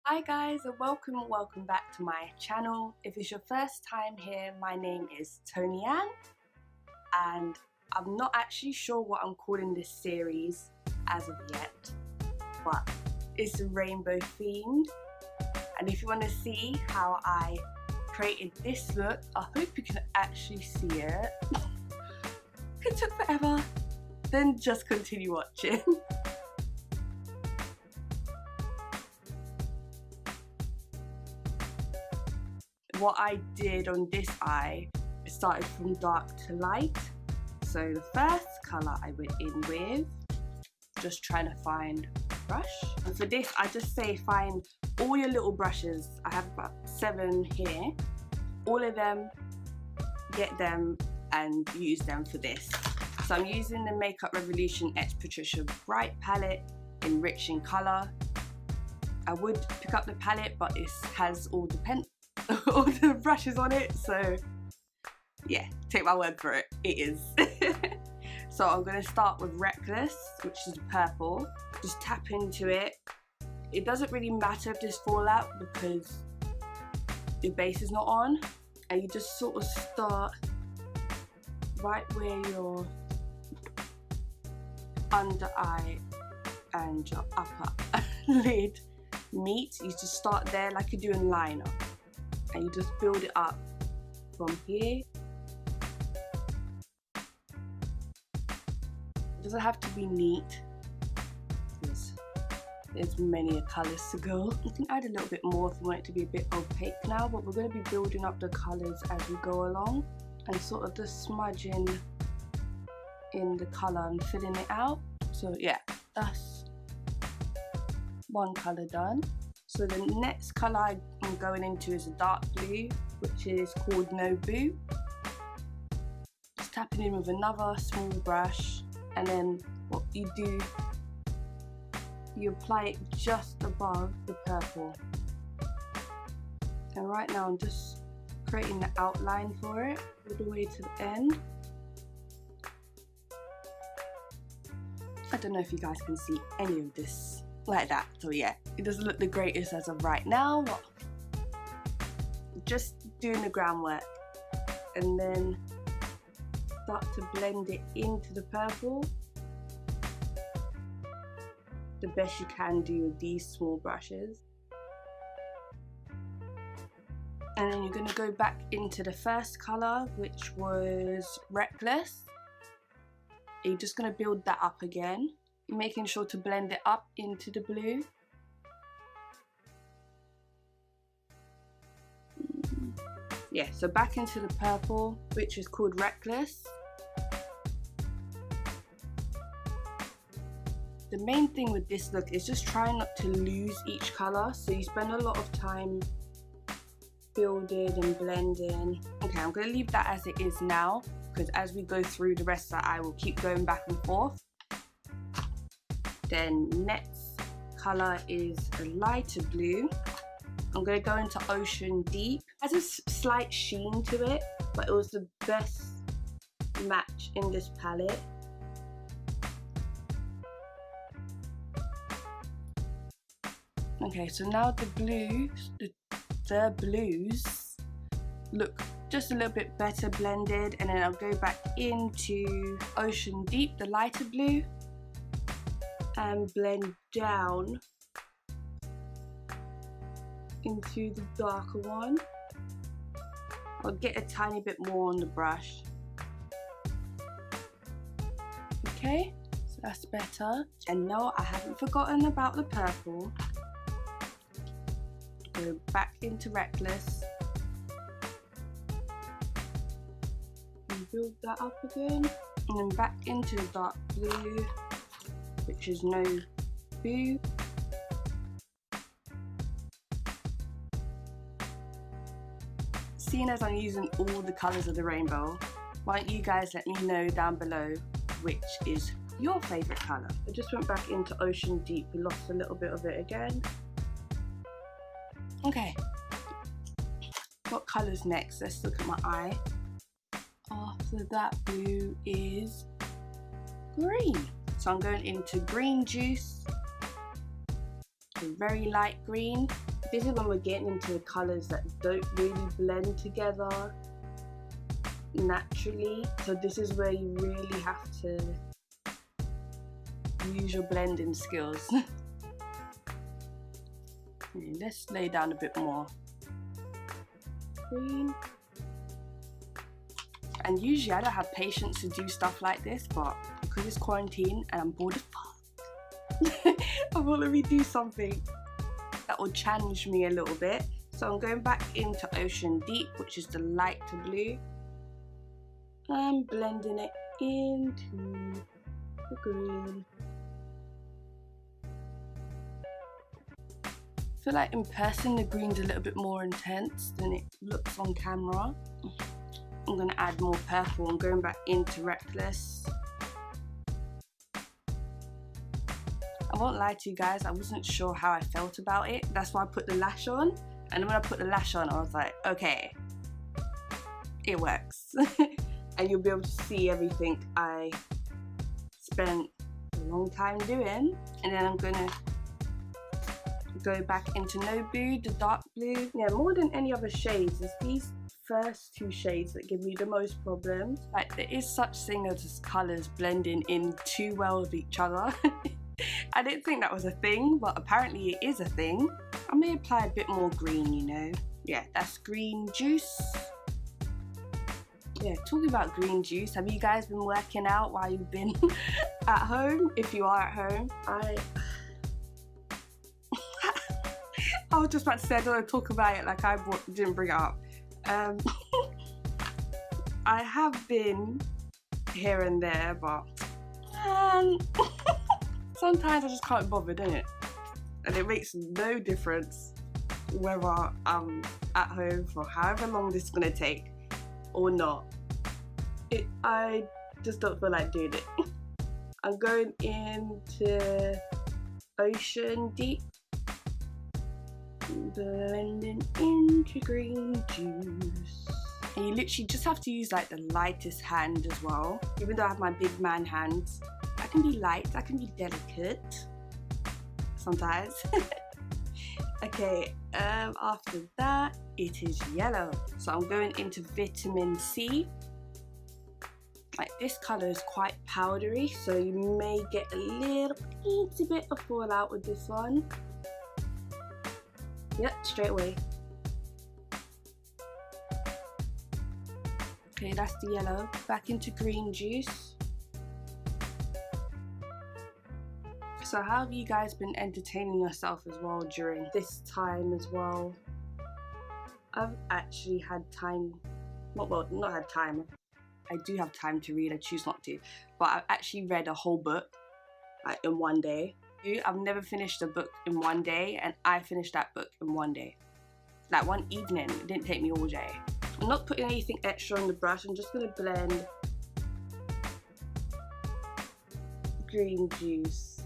Hi guys, and welcome back to my channel. If it's your first time here, my name is Toni-Anne and I'm not actually sure what I'm calling this series as of yet, but it's rainbow themed. And if you want to see how I created this look, I hope you can actually see it. It took forever, then just continue watching. What I did on this eye, it started from dark to light. So the first colour I went in with, just trying to find a brush. And for this, I just say find all your little brushes. I have about 7 here. All of them, get them and use them for this. So I'm using the Makeup Revolution X Patricia Bright palette in Rich in Colour. I would pick up the palette, but it has all the brushes on it, so yeah, take my word for it, it is. So I'm going to start with Reckless, which is purple. Just tap into it. It doesn't really matter if there's fallout because your base is not on, and you just sort of start right where your under eye and your upper lid meet. You just start there like you're doing liner. And you just build it up from here. It doesn't have to be neat because there's many colours to go. You can add a little bit more if you want it to be a bit opaque now, but we're going to be building up the colours as we go along and sort of just smudging in the colour and filling it out. So yeah, that's one colour done. So the next colour I'm going into is a dark blue, which is called No Boo. Just tapping in with another small brush, and then what you do, you apply it just above the purple. And right now I'm just creating the outline for it all the way to the end. I don't know if you guys can see any of this like that, so yeah, it doesn't look the greatest as of right now, but just doing the groundwork, and then start to blend it into the purple the best you can do with these small brushes. And then you're going to go back into the first colour, which was Reckless. You're just going to build that up again, making sure to blend it up into the blue. Yeah, so back into the purple, which is called Reckless. The main thing with this look is just trying not to lose each colour, so you spend a lot of time building and blending. Okay, I'm going to leave that as it is now, because as we go through the rest of that, I will keep going back and forth. Then next colour is a lighter blue. I'm going to go into Ocean Deep. It has a slight sheen to it, but it was the best match in this palette. Okay, so now the blues look just a little bit better blended, and then I'll go back into Ocean Deep, the lighter blue, and blend down into the darker one. I'll get a tiny bit more on the brush. Okay, so that's better. And no, I haven't forgotten about the purple. Go back into Reckless and build that up again, and then back into the dark blue, which is No Boo. Seeing as I'm using all the colours of the rainbow, why don't you guys let me know down below which is your favourite colour. I just went back into Ocean Deep, we lost a little bit of it again. Okay, what colour's next? Let's look at my eye. After that blue is green. So I'm going into Green Juice, very light green. This is when we're getting into colours that don't really blend together naturally. So this is where you really have to use your blending skills. Let's lay down a bit more green. And usually I don't have patience to do stuff like this, but because it's quarantine and I'm bored as fuck, I want to redo something that will challenge me a little bit. So I'm going back into Ocean Deep, which is the lighter blue. I'm blending it into the green. I feel like in person the green's a little bit more intense than it looks on camera. I'm going to add more purple. I'm going back into Reckless. I won't lie to you guys, I wasn't sure how I felt about it. That's why I put the lash on. And when I put the lash on, I was like, okay, it works. And you'll be able to see everything I spent a long time doing. And then I'm going to go back into Nobu, the dark blue. Yeah, more than any other shades, it's these first two shades that give me the most problems. Like, there is such thing as colours blending in too well with each other. I didn't think that was a thing, but apparently it is a thing. I may apply a bit more green, you know. Yeah, that's green juice. Yeah, talking about green juice, have you guys been working out while you've been at home? If you are at home, I was just about to say I don't want to talk about it like I didn't bring it up. I have been here and there, but sometimes I just can't bother, don't it? And it makes no difference whether I'm at home for however long this is gonna take or not. I just don't feel like doing it. I'm going into Ocean Deep, blending into green juice. And you literally just have to use like the lightest hand as well. Even though I have my big man hands, I can be light, I can be delicate sometimes. Okay, after that it is yellow. So I'm going into Vitamin C. Like, this colour is quite powdery, so you may get a little bit of fallout with this one. Yep, straight away. Okay, that's the yellow. Back into green juice. So how have you guys been entertaining yourself as well during this time as well? I've actually had time, not had time. I do have time to read, I choose not to. But I've actually read a whole book like in one day. I've never finished a book in one day, and I finished that book in one day. Like one evening, it didn't take me all day. I'm not putting anything extra on the brush, I'm just gonna blend green juice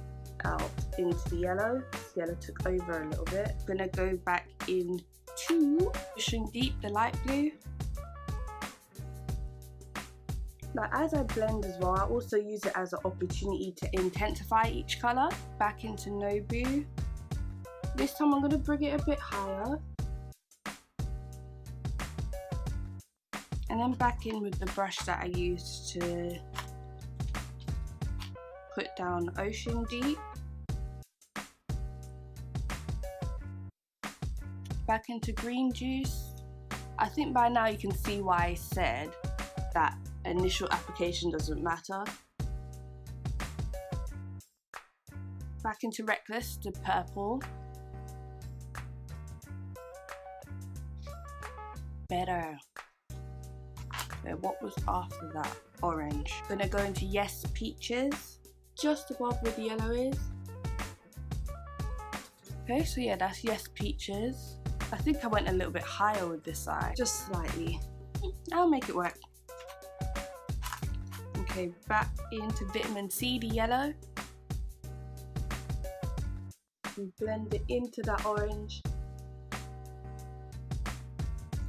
out into the yellow. This yellow took over a little bit. I'm gonna go back into Ocean Deep, the light blue. But as I blend as well, I also use it as an opportunity to intensify each colour. Back into Nobu. This time I'm going to bring it a bit higher. And then back in with the brush that I used to put down Ocean Deep. Back into green juice. I think by now you can see why I said that initial application doesn't matter. Back into Reckless, the purple. Better. So what was after that? Orange. Gonna go into Yes Peaches, just above where the yellow is. Okay, so yeah, that's Yes Peaches. I think I went a little bit higher with this side, just slightly. I'll make it work. Okay, back into Vitamin C, the yellow. And blend it into that orange.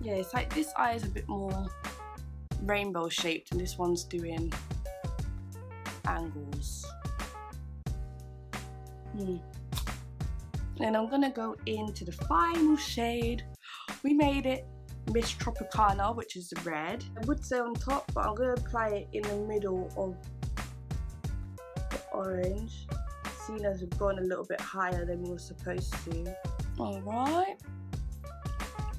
Yeah, it's like this eye is a bit more rainbow shaped and this one's doing angles. Then I'm gonna go into the final shade. We made it Miss Tropicana, which is the red. I would say on top, but I'm gonna apply it in the middle of the orange, seeing as we've gone a little bit higher than we were supposed to. All right.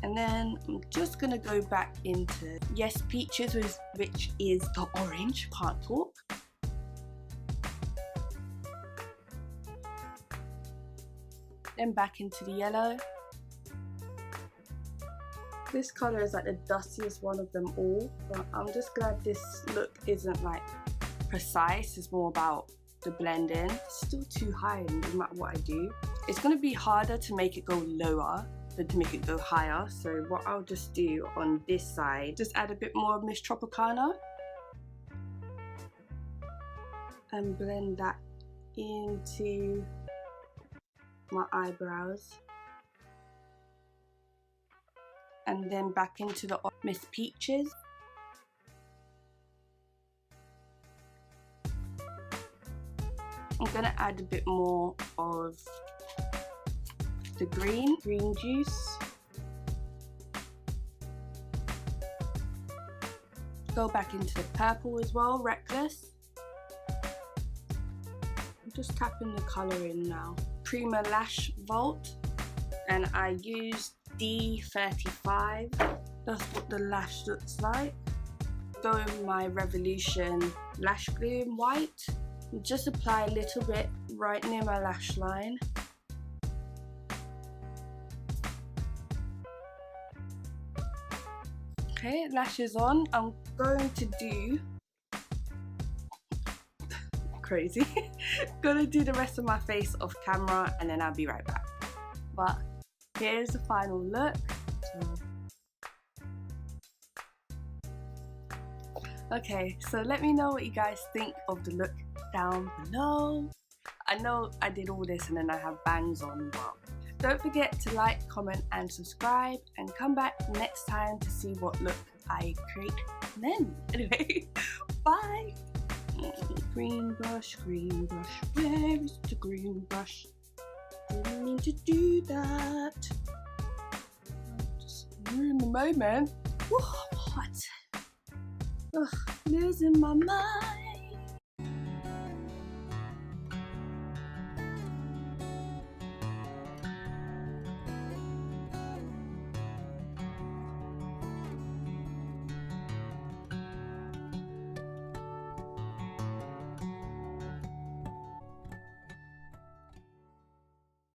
And then I'm just gonna go back into Yes Peaches, which is the orange, can't talk. Then back into the yellow. This colour is like the dustiest one of them all, but I'm just glad this look isn't like precise, it's more about the blend in. It's still too high no matter what I do. It's going to be harder to make it go lower than to make it go higher, so what I'll just do on this side, just add a bit more of Miss Tropicana and blend that into my eyebrows, and then back into the Miss Peaches. I'm gonna add a bit more of the green juice. Go back into the purple as well, Reckless. I'm just tapping the colour in now. Prima Lash Vault, and I used D35. That's what the lash looks like. Go in my Revolution lash glue in white. Just apply a little bit right near my lash line. Okay, lashes on. I'm going to do crazy. Gonna do the rest of my face off camera and then I'll be right back. But here's the final look. Okay, so let me know what you guys think of the look down below. I know I did all this and then I have bangs on, but don't forget to like, comment and subscribe, and come back next time to see what look I create then. Anyway, bye! Green brush, where is the green brush? Didn't mean to do that. Just ruin the moment. Woo, hot. Ugh, losing my mind.